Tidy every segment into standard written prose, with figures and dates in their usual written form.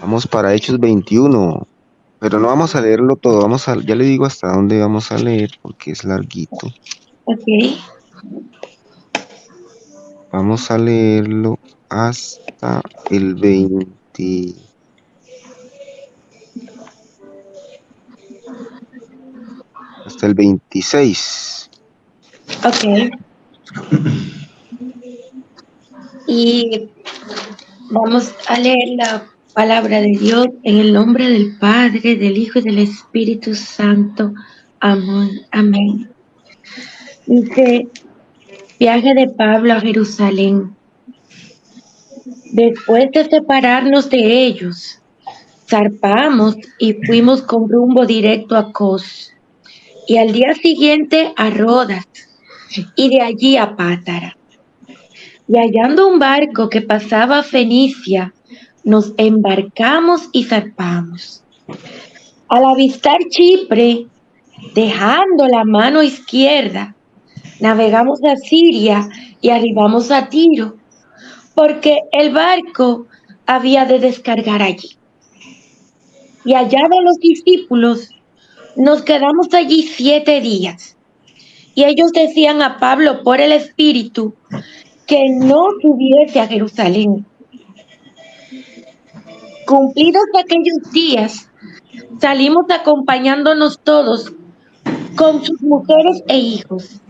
Vamos para Hechos 21, pero no vamos a leerlo todo, ya le digo hasta dónde vamos a leer porque es larguito. Ok. Vamos a leerlo hasta el 20, hasta el 26. Ok. Y vamos a leer la palabra de Dios en el nombre del Padre, del Hijo y del Espíritu Santo. Amén. Amén. Dice, viaje de Pablo a Jerusalén. Después de separarnos de ellos, zarpamos y fuimos con rumbo directo a Cos, y al día siguiente a Rodas, y de allí a Pátara. Y hallando un barco que pasaba a Fenicia, nos embarcamos y zarpamos. Al avistar Chipre, dejando la mano izquierda, navegamos a Siria y arribamos a Tiro, porque el barco había de descargar allí. Y hallados los discípulos, nos quedamos allí 7 días. Y ellos decían a Pablo por el Espíritu que no subiese a Jerusalén. Cumplidos aquellos días, salimos acompañándonos todos con sus mujeres e hijos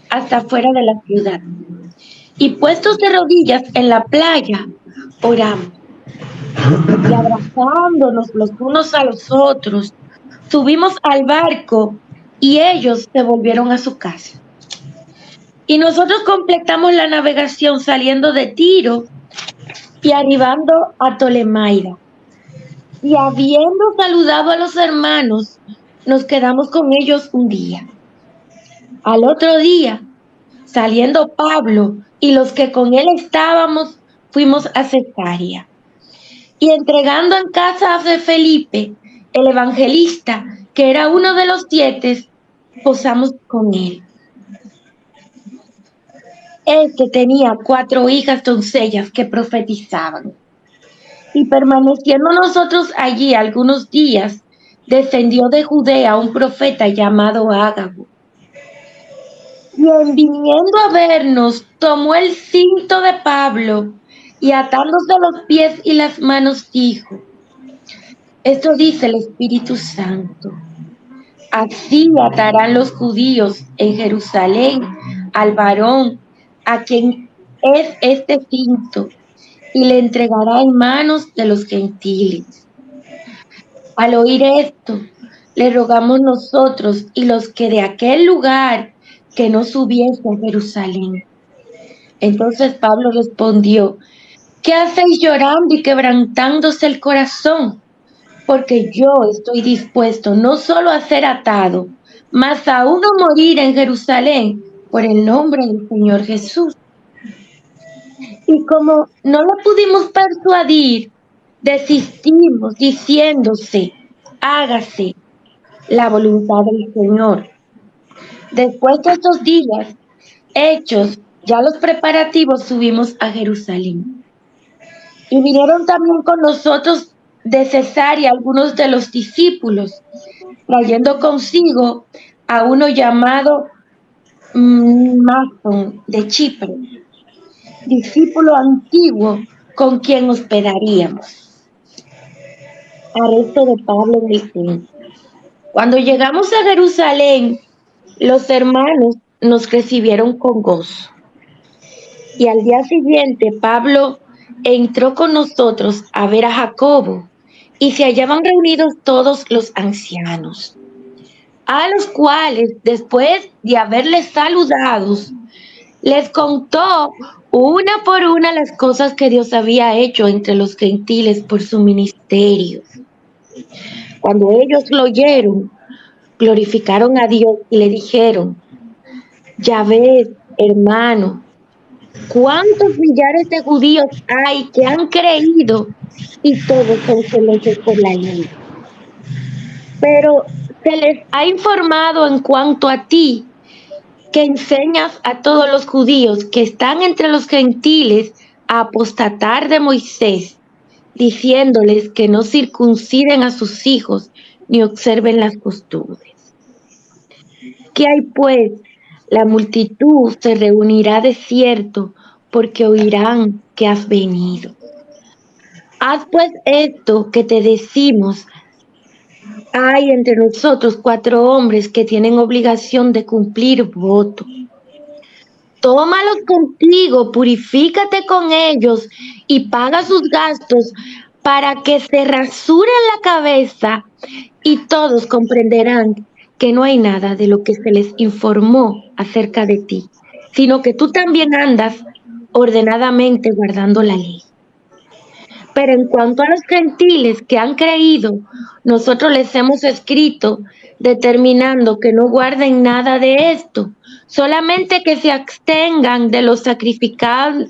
hasta fuera de la ciudad. Y puestos de rodillas en la playa, oramos. Y abrazándonos los unos a los otros, subimos al barco y ellos se volvieron a su casa. Y nosotros completamos la navegación saliendo de Tiro y arribando a Tolemaida. Y habiendo saludado a los hermanos, nos quedamos con ellos un día. Al otro día, saliendo Pablo y los que con él estábamos, fuimos a Cesarea. Y entregando en casa de Felipe, el evangelista, que era uno de los 7, posamos con él. Este tenía 4 hijas doncellas que profetizaban. Y permaneciendo nosotros allí algunos días, descendió de Judea un profeta llamado Ágabo. Y en viniendo a vernos, tomó el cinto de Pablo y atándose los pies y las manos dijo, esto dice el Espíritu Santo, así atarán los judíos en Jerusalén al varón a quien es este cinto y le entregará en manos de los gentiles. Al oír esto, le rogamos nosotros y los que de aquel lugar que no subiese a Jerusalén. Entonces Pablo respondió, ¿qué hacéis llorando y quebrantándose el corazón? Porque yo estoy dispuesto no solo a ser atado, mas aún a morir en Jerusalén por el nombre del Señor Jesús. Y como no lo pudimos persuadir, desistimos diciéndose, hágase la voluntad del Señor. Después de estos días hechos, ya los preparativos, subimos a Jerusalén. Y vinieron también con nosotros de Cesarea algunos de los discípulos, trayendo consigo a uno llamado Mnasón de Chipre, discípulo antiguo con quien hospedaríamos. Arresto de Pablo en el templo. Cuando llegamos a Jerusalén, los hermanos nos recibieron con gozo. Y al día siguiente, Pablo entró con nosotros a ver a Jacobo, y se hallaban reunidos todos los ancianos, a los cuales, después de haberles saludados, les contó una por una las cosas que Dios había hecho entre los gentiles por su ministerio. Cuando ellos lo oyeron, glorificaron a Dios y le dijeron, ya ves, hermano, cuántos millares de judíos hay que han creído y todos son celosos por la ley. Pero se les ha informado en cuanto a ti, que enseñas a todos los judíos que están entre los gentiles a apostatar de Moisés diciéndoles que no circunciden a sus hijos ni observen las costumbres. ¿Qué hay pues? La multitud se reunirá de cierto, porque oirán que has venido. Haz pues esto que te decimos. Hay entre nosotros 4 hombres que tienen obligación de cumplir voto. Tómalos contigo, purifícate con ellos y paga sus gastos para que se rasuren la cabeza y todos comprenderán que no hay nada de lo que se les informó acerca de ti, sino que tú también andas ordenadamente guardando la ley. Pero en cuanto a los gentiles que han creído, nosotros les hemos escrito determinando que no guarden nada de esto, solamente que se abstengan de lo sacrificado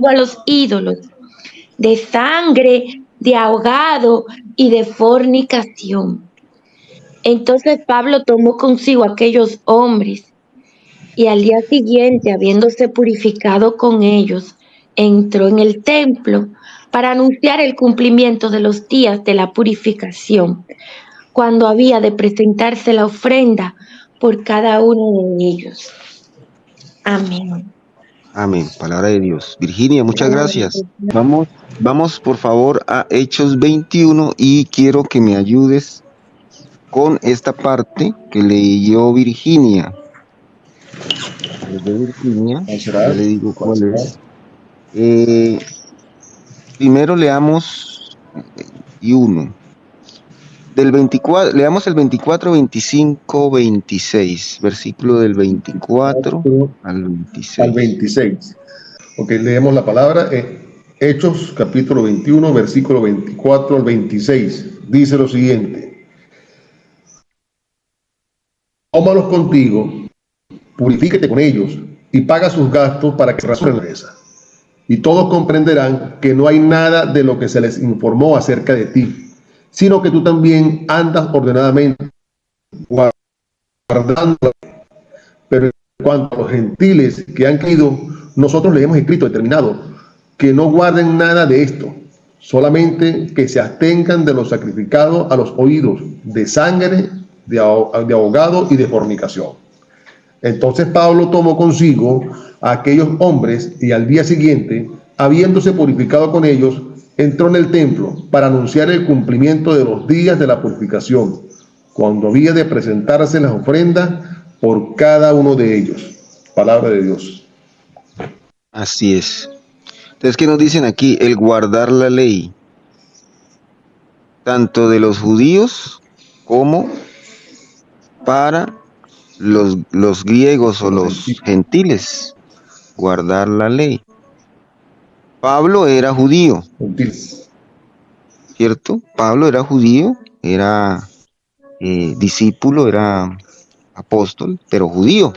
a los ídolos, de sangre, de ahogado y de fornicación. Entonces Pablo tomó consigo a aquellos hombres y al día siguiente, habiéndose purificado con ellos, entró en el templo para anunciar el cumplimiento de los días de la purificación, cuando había de presentarse la ofrenda por cada uno de ellos. Amén. Amén. Palabra de Dios. Virginia, muchas gracias. Vamos por favor a Hechos 21 y quiero que me ayudes con esta parte que leyó Virginia. Ya le digo cuál es. Primero leamos 21. Del 24, leamos el 24, 25, 26. Versículo del 24 al 26. Al 26. Ok, leemos la palabra. Hechos, capítulo 21, versículo 24 al 26. Dice lo siguiente. Tómalos contigo, purifícate con ellos y paga sus gastos para que rasuren la cabeza. Y todos comprenderán que no hay nada de lo que se les informó acerca de ti, sino que tú también andas ordenadamente guardando. Pero en cuanto a los gentiles que han creído, nosotros les hemos escrito determinado que no guarden nada de esto, solamente que se abstengan de lo sacrificado a los oídos, de sangre, de ahogado y de fornicación. Entonces Pablo tomó consigo a aquellos hombres y al día siguiente, habiéndose purificado con ellos, entró en el templo para anunciar el cumplimiento de los días de la purificación, cuando había de presentarse las ofrendas por cada uno de ellos. Palabra de Dios. Así es. Entonces, ¿qué nos dicen aquí? El guardar la ley, tanto de los judíos como para los griegos o los gentiles. Guardar la ley. Pablo era judío, ¿cierto? Pablo era judío, era discípulo, era apóstol, pero judío.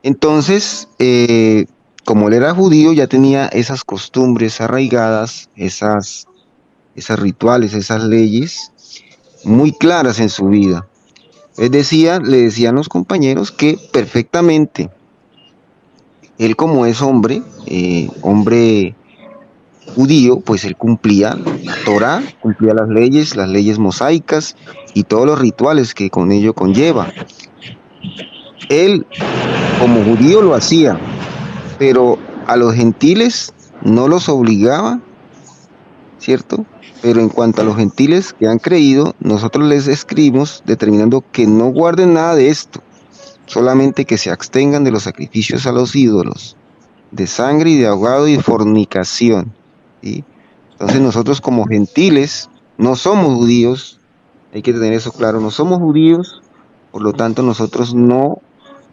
Entonces, como él era judío, ya tenía esas costumbres arraigadas, esas rituales, esas leyes muy claras en su vida. Le decían los compañeros que perfectamente, él como es hombre judío, pues él cumplía la Torá, cumplía las leyes mosaicas y todos los rituales que con ello conlleva. Él como judío lo hacía, pero a los gentiles no los obligaba, ¿cierto? Pero en cuanto a los gentiles que han creído, nosotros les escribimos determinando que no guarden nada de esto, solamente que se abstengan de los sacrificios a los ídolos, de sangre y de ahogado y de fornicación, ¿sí? Entonces nosotros como gentiles no somos judíos, hay que tener eso claro, no somos judíos, por lo tanto nosotros no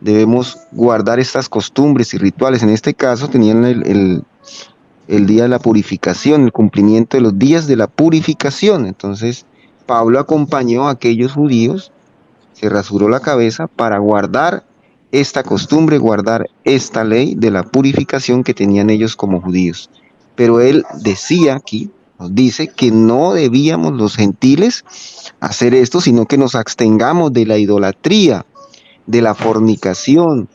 debemos guardar estas costumbres y rituales. En este caso tenían el día de la purificación, el cumplimiento de los días de la purificación. Entonces Pablo acompañó a aquellos judíos, se rasuró la cabeza para guardar esta costumbre, guardar esta ley de la purificación que tenían ellos como judíos. Pero él decía aquí, nos dice que no debíamos los gentiles hacer esto, sino que nos abstengamos de la idolatría, de la fornicación,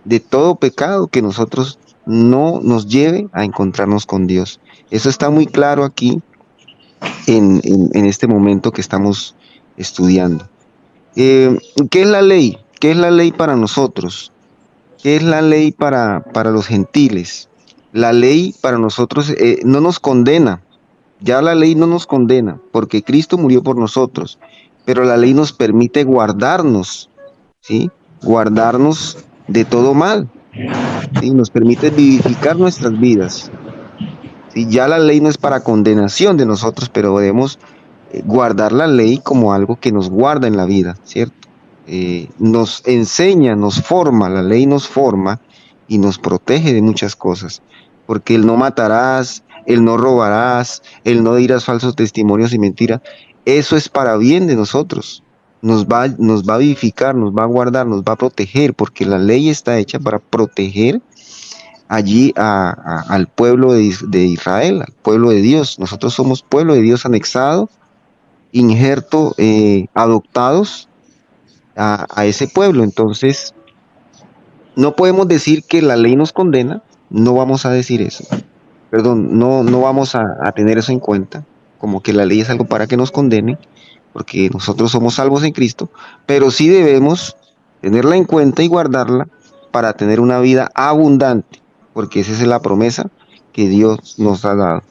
de todo pecado que nosotros no nos lleve a encontrarnos con Dios. Eso está muy claro aquí en este momento que estamos estudiando. ¿Qué es la ley? ¿Qué es la ley para nosotros? ¿Qué es la ley para los gentiles? La ley para nosotros no nos condena. Ya la ley no nos condena porque Cristo murió por nosotros, pero la ley nos permite guardarnos, ¿sí? Guardarnos de todo mal, ¿sí? Nos permite vivificar nuestras vidas. ¿Sí? Ya la ley no es para condenación de nosotros, pero debemos guardar la ley como algo que nos guarda en la vida, ¿cierto? Nos enseña, nos forma, la ley nos forma y nos protege de muchas cosas, porque el no matarás, el no robarás, el no dirás falsos testimonios y mentiras, eso es para bien de nosotros, nos va a vivificar, nos va a guardar, nos va a proteger, porque la ley está hecha para proteger allí al pueblo de Israel, al pueblo de Dios. Nosotros somos pueblo de Dios anexado, injerto, adoptados a ese pueblo. Entonces, no podemos decir que la ley nos condena, no vamos a decir eso. Perdón, no vamos a tener eso en cuenta, como que la ley es algo para que nos condene, porque nosotros somos salvos en Cristo, pero sí debemos tenerla en cuenta y guardarla para tener una vida abundante, porque esa es la promesa que Dios nos ha dado.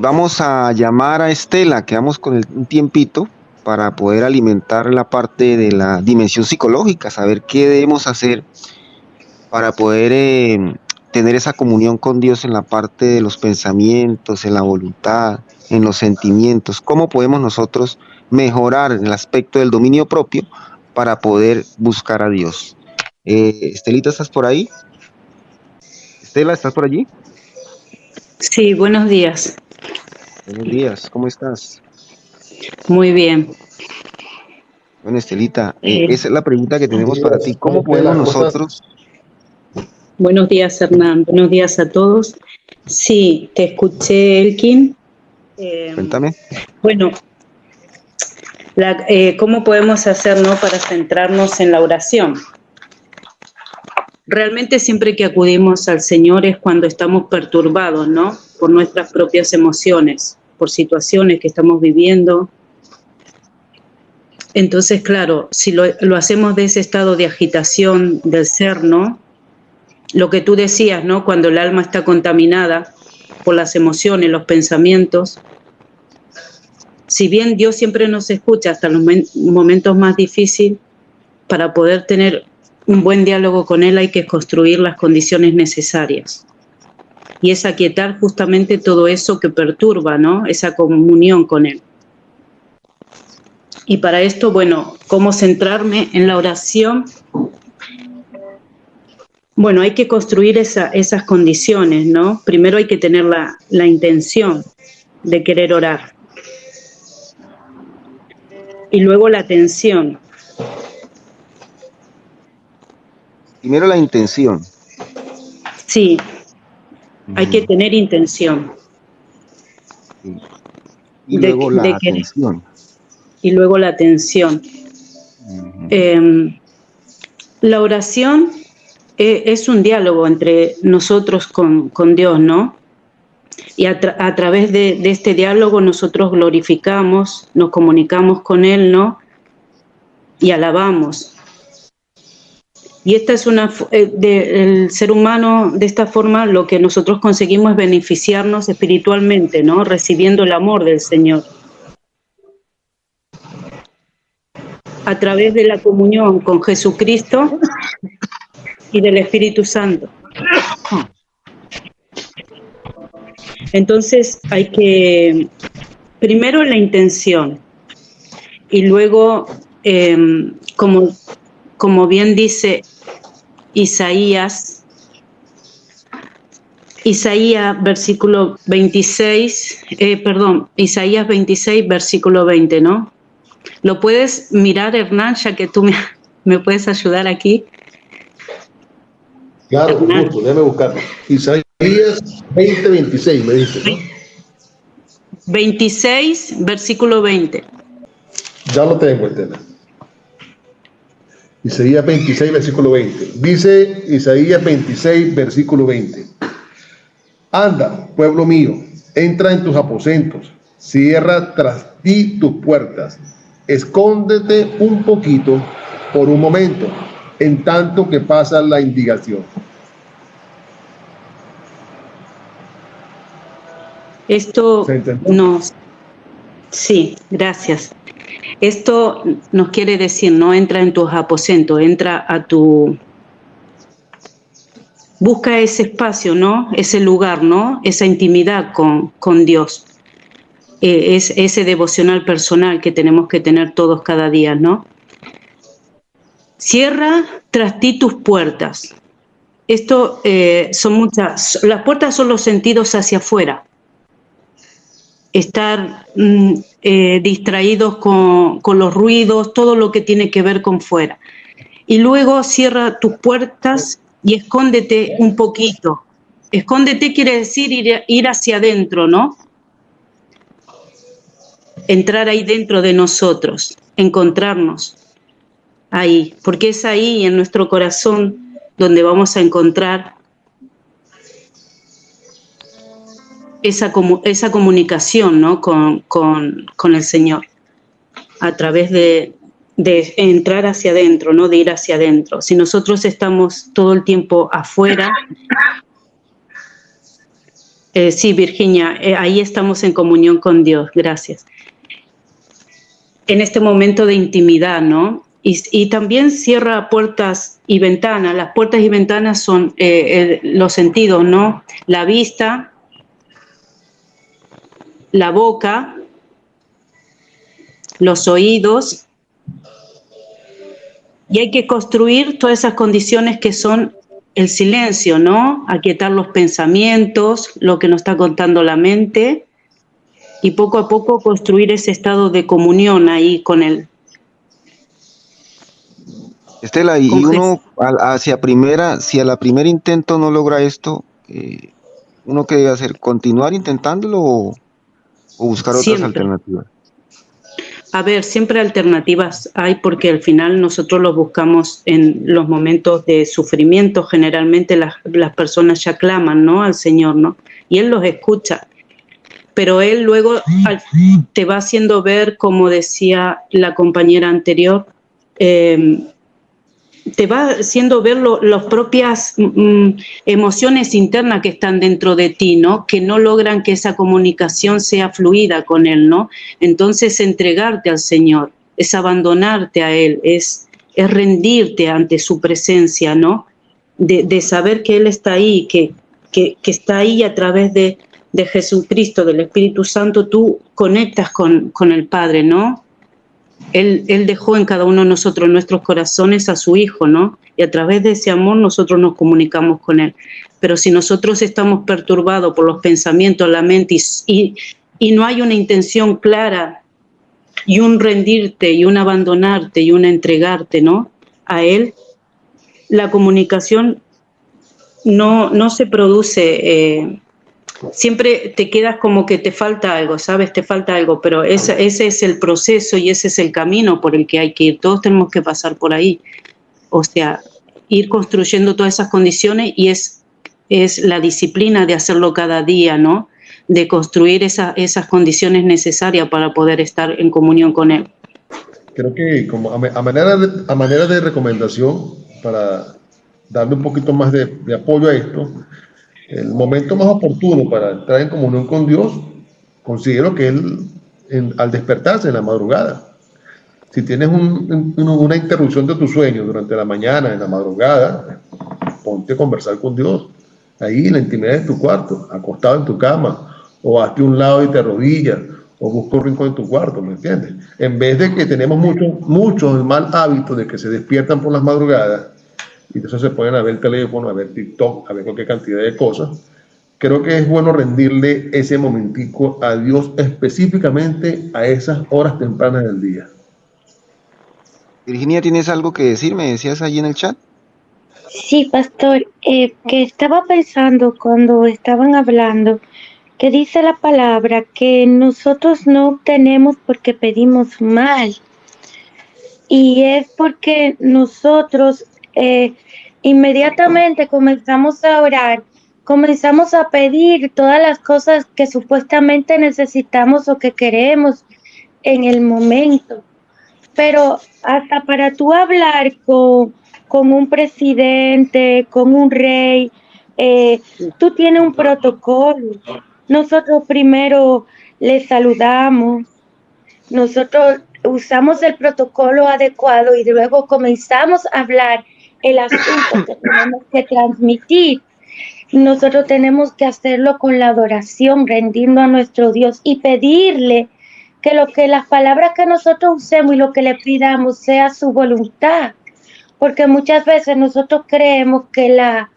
Vamos a llamar a Estela, quedamos con un tiempito para poder alimentar la parte de la dimensión psicológica, saber qué debemos hacer para poder tener esa comunión con Dios en la parte de los pensamientos, en la voluntad, en los sentimientos. ¿Cómo podemos nosotros mejorar en el aspecto del dominio propio para poder buscar a Dios? Estelita, ¿estás por ahí? Estela, ¿estás por allí? Sí, buenos días. Buenos días, ¿cómo estás? Muy bien. Bueno, Estelita, esa es la pregunta que tenemos para ti. ¿Cómo podemos nosotros? Buenos días, Hernán. Buenos días a todos. Sí, te escuché, Elkin. Cuéntame. Bueno, ¿cómo podemos hacer, no, para centrarnos en la oración? Realmente siempre que acudimos al Señor es cuando estamos perturbados, ¿no? Por nuestras propias emociones, por situaciones que estamos viviendo. Entonces, claro, si lo hacemos de ese estado de agitación del ser, ¿no? Lo que tú decías, ¿no? Cuando el alma está contaminada por las emociones, los pensamientos. Si bien Dios siempre nos escucha hasta los momentos más difíciles, para poder tener un buen diálogo con Él hay que construir las condiciones necesarias. Y es aquietar justamente todo eso que perturba, ¿no? Esa comunión con Él. Y para esto, bueno, ¿cómo centrarme en la oración? Bueno, hay que construir esas condiciones, ¿no? Primero hay que tener la intención de querer orar. Y luego la atención. Primero la intención. Sí, hay que tener intención. Sí. Y luego la atención. Y luego la atención. La oración es un diálogo entre nosotros con Dios, ¿no? Y a través de este diálogo nosotros glorificamos, nos comunicamos con Él, ¿no? Y alabamos. Y esta es el ser humano, de esta forma, lo que nosotros conseguimos es beneficiarnos espiritualmente, ¿no? Recibiendo el amor del Señor. A través de la comunión con Jesucristo y del Espíritu Santo. Entonces hay que, primero la intención, y luego, como bien dice Isaías versículo 26, Isaías 26, versículo 20, ¿no? ¿Lo puedes mirar, Hernán, ya que tú me puedes ayudar aquí? Claro, con gusto, déjame buscarlo. Isaías 20, 26, me dice, ¿no? 26, versículo 20. Ya lo tengo, Estela. Isaías 26, versículo 20. Dice Isaías 26, versículo 20. Anda, pueblo mío, entra en tus aposentos, cierra tras ti tus puertas, escóndete un poquito por un momento, en tanto que pasa la indignación. Esto nos... Sí, gracias. Esto nos quiere decir, no entra en tus aposentos, entra a tu... Busca ese espacio, ¿no? Ese lugar, ¿no? Esa intimidad con Dios. Es ese devocional personal que tenemos que tener todos cada día, ¿no? Cierra tras ti tus puertas. Esto son muchas... Las puertas son los sentidos hacia afuera. Estar distraídos con los ruidos, todo lo que tiene que ver con fuera. Y luego cierra tus puertas y escóndete un poquito. Escóndete quiere decir ir hacia adentro, ¿no? Entrar ahí dentro de nosotros, encontrarnos ahí, porque es ahí en nuestro corazón donde vamos a encontrar esa comunicación, ¿no? con el Señor, a través de entrar hacia adentro, ¿no? De ir hacia adentro. Si nosotros estamos todo el tiempo afuera, sí, Virginia, ahí estamos en comunión con Dios, gracias. En este momento de intimidad, ¿no? Y también cierra puertas y ventanas. Las puertas y ventanas son los sentidos, ¿no? La vista, la boca, los oídos, y hay que construir todas esas condiciones que son el silencio, ¿no? Aquietar los pensamientos, lo que nos está contando la mente, y poco a poco construir ese estado de comunión ahí con Él. Estela, y uno si a la primera intento no logra esto, ¿uno qué debe hacer? ¿Continuar intentándolo o buscar otras alternativas? A ver, siempre alternativas hay porque al final nosotros los buscamos en los momentos de sufrimiento. Generalmente las personas ya claman, ¿no? Al Señor, ¿no? Y Él los escucha. Pero Él luego te va haciendo ver, como decía la compañera anterior, te va haciendo ver las propias emociones internas que están dentro de ti, ¿no? Que no logran que esa comunicación sea fluida con Él, ¿no? Entonces, entregarte al Señor, es abandonarte a Él, es rendirte ante su presencia, ¿no? De saber que Él está ahí, que está ahí a través de Jesucristo, del Espíritu Santo, tú conectas con el Padre, ¿no? Él dejó en cada uno de nosotros, en nuestros corazones, a su Hijo, ¿no? Y a través de ese amor nosotros nos comunicamos con Él. Pero si nosotros estamos perturbados por los pensamientos, la mente, y no hay una intención clara, y un rendirte, y un abandonarte, y un entregarte, ¿no? A Él, la comunicación no se produce... siempre te quedas como que te falta algo, ¿sabes? Te falta algo, pero ese es el proceso y ese es el camino por el que hay que ir. Todos tenemos que pasar por ahí. O sea, ir construyendo todas esas condiciones, y es la disciplina de hacerlo cada día, ¿no? De construir esas condiciones necesarias para poder estar en comunión con Él. Creo que como a manera de recomendación, para darle un poquito más de apoyo a esto, el momento más oportuno para entrar en comunión con Dios, considero que al despertarse en la madrugada. Si tienes una interrupción de tu sueño durante la mañana, en la madrugada, ponte a conversar con Dios, ahí en la intimidad de tu cuarto, acostado en tu cama, o hazte un lado y te arrodillas, o busca un rincón en tu cuarto, ¿me entiendes? En vez de que tenemos muchos el mal hábito de que se despiertan por las madrugadas, y entonces se ponen a ver el teléfono, a ver TikTok, a ver cualquier cantidad de cosas. Creo que es bueno rendirle ese momentico a Dios, específicamente a esas horas tempranas del día. Virginia, ¿tienes algo que decir? ¿Me decías allí en el chat? Sí, pastor, que estaba pensando cuando estaban hablando, que dice la palabra que nosotros no obtenemos porque pedimos mal. y es porque nosotros inmediatamente comenzamos a orar, comenzamos a pedir todas las cosas que supuestamente necesitamos o que queremos en el momento. Pero hasta para tú hablar con un presidente, con un rey, tú tienes un protocolo. Nosotros primero le saludamos, nosotros usamos el protocolo adecuado y luego comenzamos a hablar el asunto que tenemos que transmitir. Nosotros tenemos que hacerlo con la adoración, rendiendo a nuestro Dios y pedirle que las palabras que nosotros usemos y lo que le pidamos sea su voluntad. Porque muchas veces nosotros creemos que la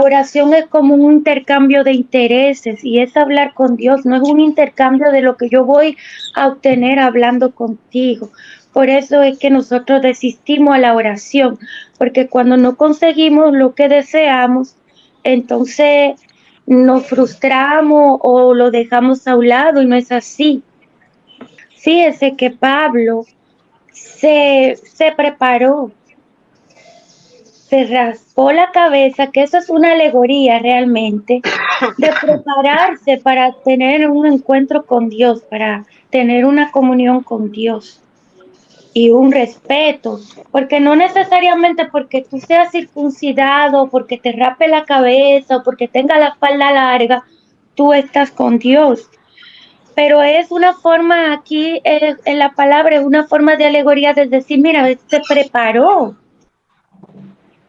oración es como un intercambio de intereses y es hablar con Dios, no es un intercambio de lo que yo voy a obtener hablando contigo. Por eso es que nosotros desistimos a la oración, porque cuando no conseguimos lo que deseamos, entonces nos frustramos o lo dejamos a un lado y no es así. Fíjese que Pablo se preparó, se raspó la cabeza, que eso es una alegoría realmente, de prepararse para tener un encuentro con Dios, para tener una comunión con Dios y un respeto, porque no necesariamente porque tú seas circuncidado, porque te rape la cabeza o porque tenga la falda larga, tú estás con Dios. Pero es una forma aquí, en la palabra, es una forma de alegoría de decir, mira, se preparó.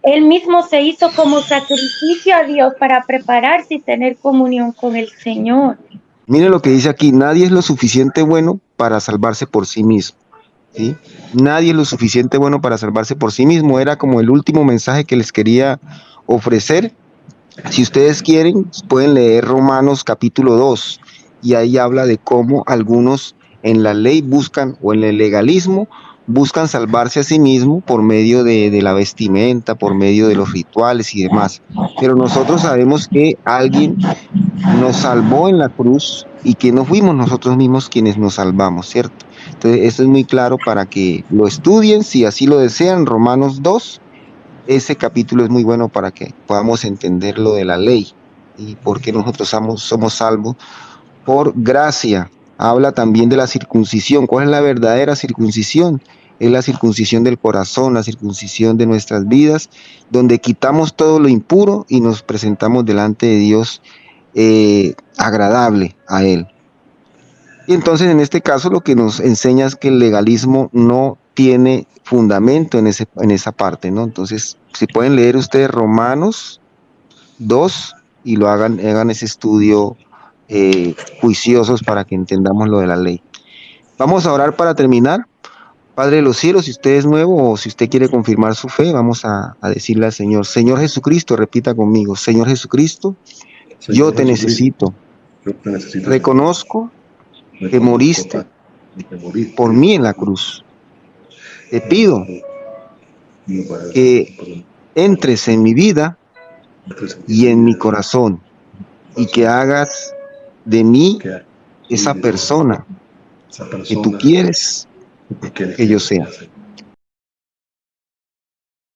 Él mismo se hizo como sacrificio a Dios para prepararse y tener comunión con el Señor. Miren lo que dice aquí, nadie es lo suficiente bueno para salvarse por sí mismo. ¿Sí? Nadie es lo suficiente bueno para salvarse por sí mismo. Era como el último mensaje que les quería ofrecer. Si ustedes quieren, pueden leer Romanos capítulo 2 y ahí habla de cómo algunos en la ley buscan, o en el legalismo, buscan salvarse a sí mismo por medio de la vestimenta, por medio de los rituales y demás. Pero nosotros sabemos que alguien nos salvó en la cruz y que no fuimos nosotros mismos quienes nos salvamos, ¿cierto? Entonces, esto es muy claro para que lo estudien, si así lo desean. Romanos 2, ese capítulo es muy bueno para que podamos entender lo de la ley y por qué nosotros somos salvos por gracia. Habla también de la circuncisión. ¿Cuál es la verdadera circuncisión? Es la circuncisión del corazón, la circuncisión de nuestras vidas, donde quitamos todo lo impuro y nos presentamos delante de Dios agradable a Él. Y entonces en este caso lo que nos enseña es que el legalismo no tiene fundamento en esa parte, ¿no? Entonces, si pueden leer ustedes Romanos 2 y lo hagan ese estudio juiciosos para que entendamos lo de la ley. Vamos a orar para terminar. Padre de los cielos, si usted es nuevo o si usted quiere confirmar su fe, vamos a decirle al Señor, Señor Jesucristo, repita conmigo, Señor Jesucristo, yo te necesito. Reconozco que moriste por mí en la cruz. Te pido que entres en mi vida y en mi corazón y que hagas de mí esa persona que tú quieres que yo sea.